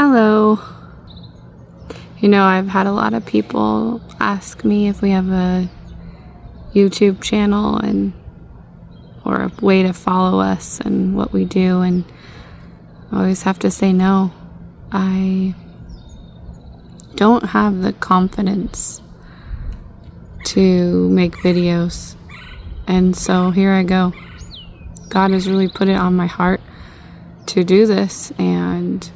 Hello. I've had a lot of people ask me if we have a YouTube channel or a way to follow us and what we do, and I always have to say no. I don't have the confidence to make videos, and so here I go. God has really put it on my heart to do this, and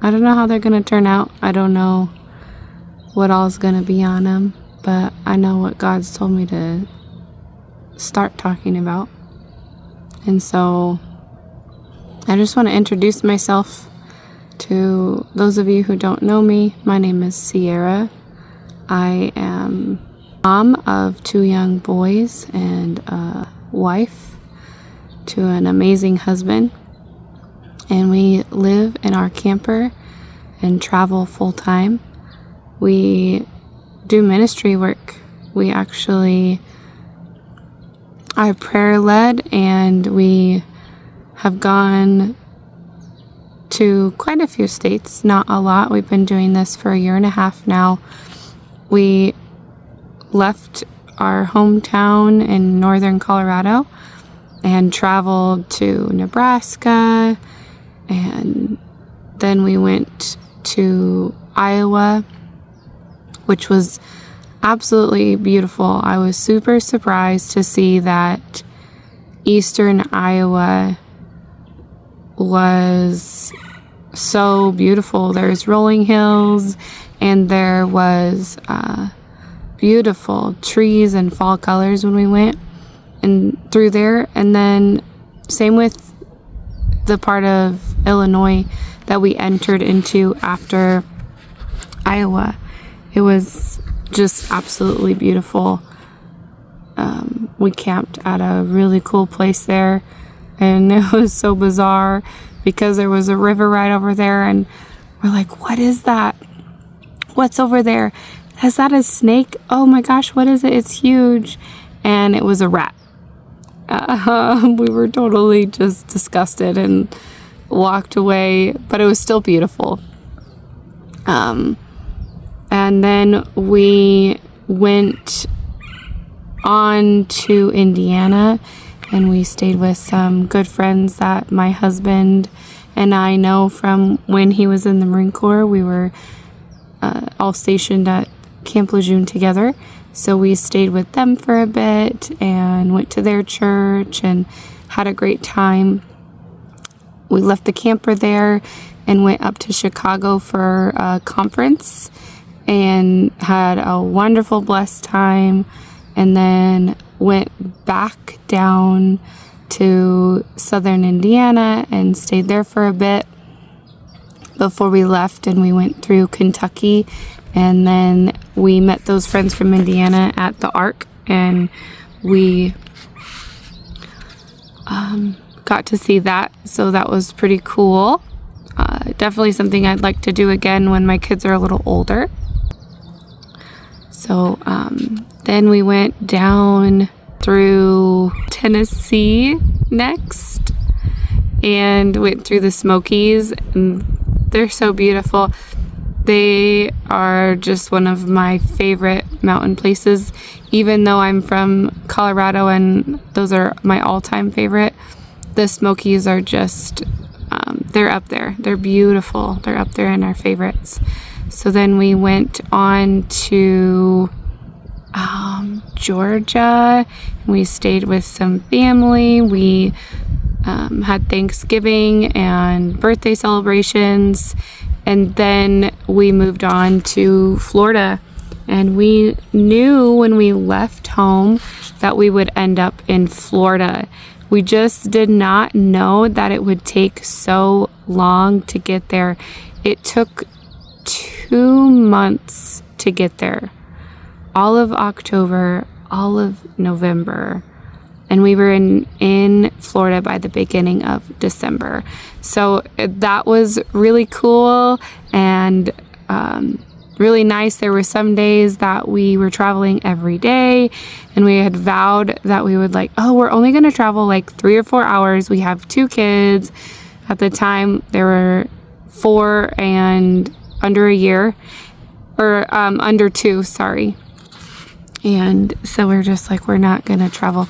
I don't know how they're going to turn out. I don't know what all's going to be on them, but I know what God's told me to start talking about. And so I just want to introduce myself to those of you who don't know me. My name is Sierra. I am mom of 2 young boys and a wife to an amazing husband. And we live in our camper and travel full time. We do ministry work. We actually are prayer led, and we have gone to quite a few states, not a lot. We've been doing this for 1.5 years now. We left our hometown in northern Colorado and traveled to Nebraska, and then we went to Iowa, which was absolutely beautiful. I was super surprised to see that eastern Iowa was so beautiful. There's rolling hills, and there was beautiful trees and fall colors when we went and through there. And then same with the part of Illinois that we entered into after Iowa. It was just absolutely beautiful. We camped at a really cool place there, and it was so bizarre because there was a river right over there, and we're like, what is that? What's over there? Is that a snake? Oh my gosh, what is it? It's huge. And it was a rat. We were totally just disgusted and walked away, but it was still beautiful. And then we went on to Indiana, and we stayed with some good friends that my husband and I know from when he was in the Marine Corps. We were all stationed at Camp Lejeune together. So we stayed with them for a bit and went to their church and had a great time. We left the camper there and went up to Chicago for a conference and had a wonderful, blessed time, and then went back down to southern Indiana and stayed there for a bit before we left, and we went through Kentucky. And then we met those friends from Indiana at the Ark, and we got to see that. So that was pretty cool. Definitely something I'd like to do again when my kids are a little older. So then we went down through Tennessee next and went through the Smokies, and they're so beautiful. They are just one of my favorite mountain places, even though I'm from Colorado and those are my all-time favorite. The Smokies are just, they're up there. They're beautiful. They're up there in our favorites. So then we went on to Georgia, and we stayed with some family. We had Thanksgiving and birthday celebrations. And then we moved on to Florida, and we knew when we left home that we would end up in Florida. We just did not know that it would take so long to get there. It took 2 months to get there. All of October, all of November. And we were in Florida by the beginning of December. So that was really cool and really nice. There were some days that we were traveling every day, and we had vowed that we would we're only going to travel 3 or 4 hours. We have 2 kids. At the time, there were 4 and under a year, or under 2, sorry. And so we're just like, we're not going to travel.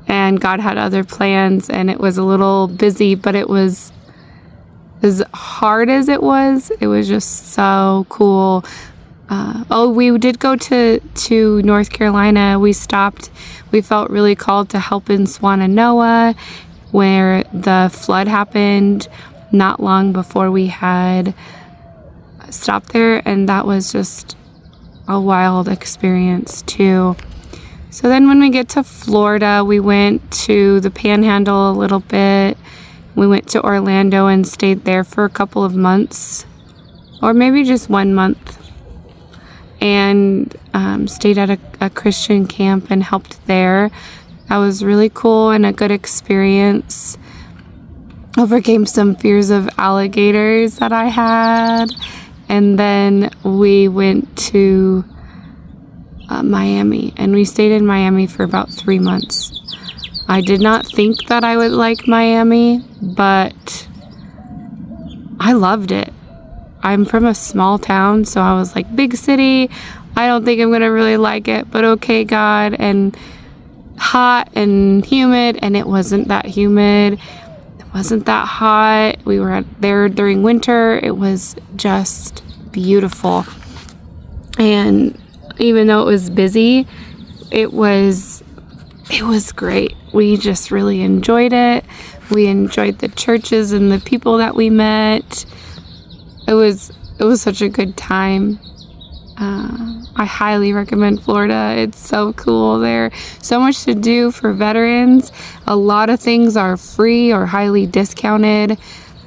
And God had other plans, and it was a little busy, but it was, as hard as it was just so cool. We did go to North Carolina. We stopped. We felt really called to help in Swannanoa, where the flood happened not long before we had stopped there, and that was just a wild experience too. So then when we get to Florida, we went to the Panhandle a little bit. We went to Orlando and stayed there for a couple of months, or maybe just 1 month, and stayed at a Christian camp and helped there. That was really cool and a good experience. Overcame some fears of alligators that I had. And then we went to Miami, and we stayed in Miami for about 3 months. I did not think that I would like Miami, but I loved it. I'm from a small town, so I was like, big city, I don't think I'm going to really like it, but okay, God. And hot and humid, and it wasn't that humid. It wasn't that hot. We were there during winter. It was just beautiful. And even though it was busy, it was great. We just really enjoyed it. We enjoyed the churches and the people that we met. It was such a good time. I highly recommend Florida. It's so cool there. So much to do for veterans. A lot of things are free or highly discounted.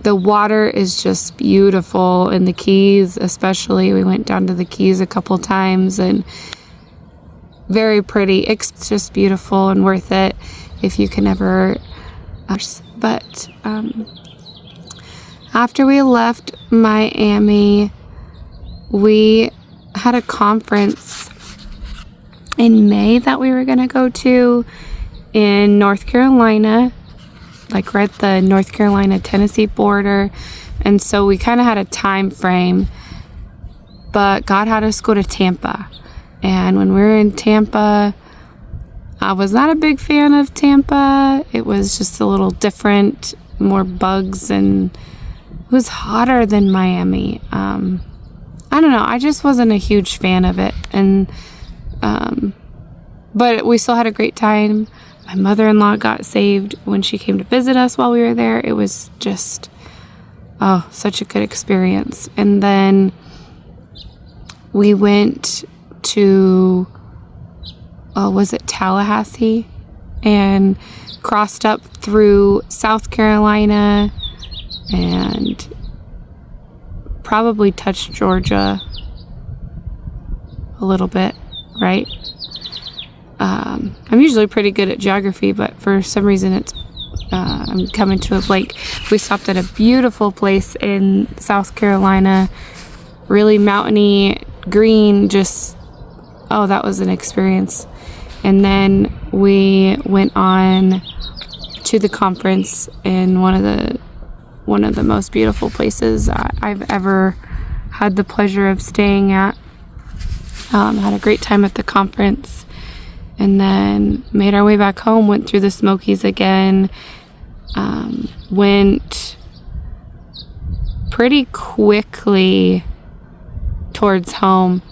The water is just beautiful in the Keys, especially. We went down to the Keys a couple times, and very pretty. It's just beautiful and worth it if you can ever. But after we left Miami, we had a conference in May that we were going to go to in North Carolina, like right at the North Carolina-Tennessee border. And so we kind of had a time frame, but God had us go to Tampa. And when we were in Tampa, I was not a big fan of Tampa. It was just a little different, more bugs, and it was hotter than Miami. I don't know. I just wasn't a huge fan of it. And, but we still had a great time. My mother-in-law got saved when she came to visit us while we were there. It was just, such a good experience. And then we went to, was it Tallahassee? And crossed up through South Carolina and probably touched Georgia a little bit, right? I'm usually pretty good at geography, but for some reason I'm coming to a blank. We stopped at a beautiful place in South Carolina, really mountainy, green, just, that was an experience. And then we went on to the conference in one of the most beautiful places I've ever had the pleasure of staying at. Had a great time at the conference, and then made our way back home, went through the Smokies again, went pretty quickly towards home,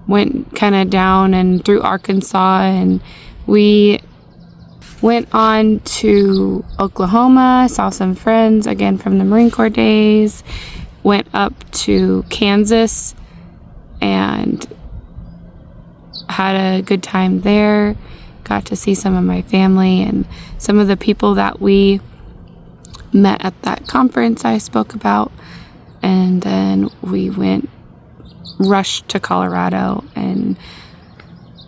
went kind of down and through Arkansas, and we went on to Oklahoma, saw some friends again from the Marine Corps days, went up to Kansas and had a good time there. Got to see some of my family and some of the people that we met at that conference I spoke about. And then we rushed to Colorado and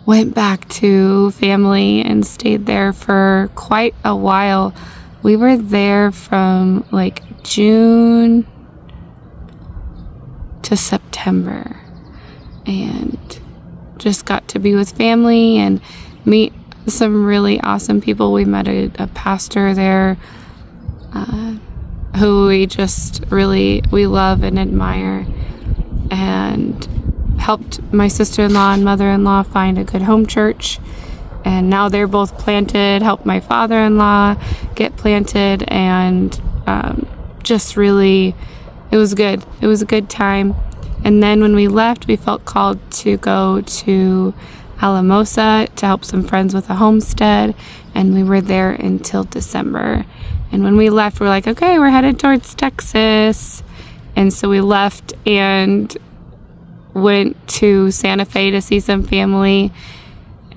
went back to family and stayed there for quite a while. We were there from like June to September, and just got to be with family and meet some really awesome people. We met a pastor there, who we love and admire, and helped my sister-in-law and mother-in-law find a good home church. And now they're both planted, helped my father-in-law get planted, and it was good. It was a good time. And then when we left, we felt called to go to Alamosa to help some friends with a homestead, and we were there until December. And when we left, we're like, okay, we're headed towards Texas. And so we left and went to Santa Fe to see some family.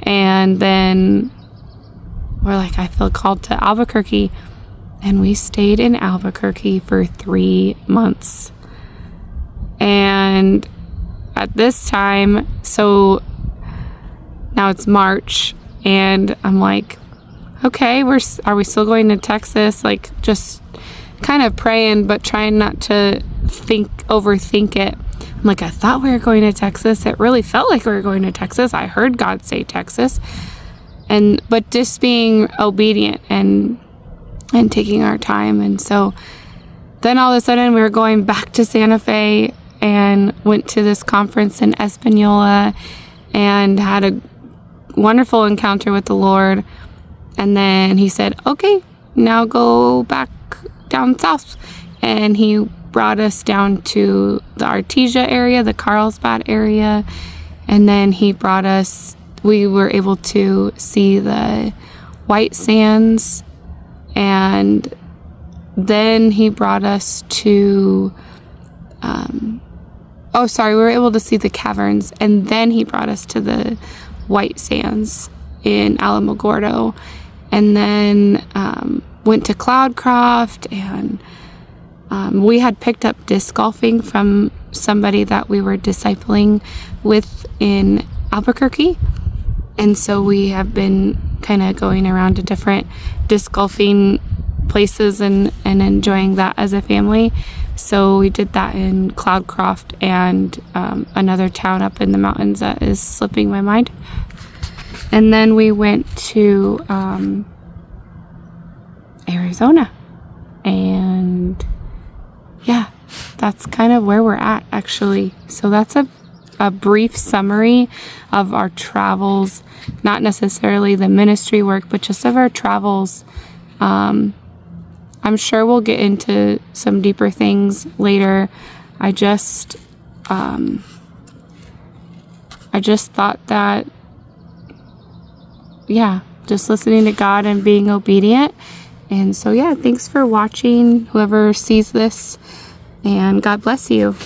And then we're like, I feel called to Albuquerque. And we stayed in Albuquerque for 3 months. And at this time, so now it's March, and I'm like, okay, are we still going to Texas? Like, just kind of praying, but trying not to overthink it. I'm like, I thought we were going to Texas. It really felt like we were going to Texas. I heard God say Texas. But just being obedient and taking our time. And so then all of a sudden we were going back to Santa Fe and went to this conference in Espanola and had a wonderful encounter with the Lord. And then he said, okay, now go back down south. And he brought us down to the Artesia area, the Carlsbad area. And then we were able to see the White Sands. And then he brought us to, we were able to see the caverns. And then he brought us to the White Sands in Alamogordo. And then went to Cloudcroft, and we had picked up disc golfing from somebody that we were discipling with in Albuquerque. And so we have been kind of going around to different disc golfing places and enjoying that as a family. So we did that in Cloudcroft and another town up in the mountains that is slipping my mind. And then we went to Arizona. And yeah, that's kind of where we're at, actually. So that's a brief summary of our travels, not necessarily the ministry work, but just of our travels. I'm sure we'll get into some deeper things later. I just thought that, just listening to God and being obedient. And so, thanks for watching, whoever sees this, and God bless you.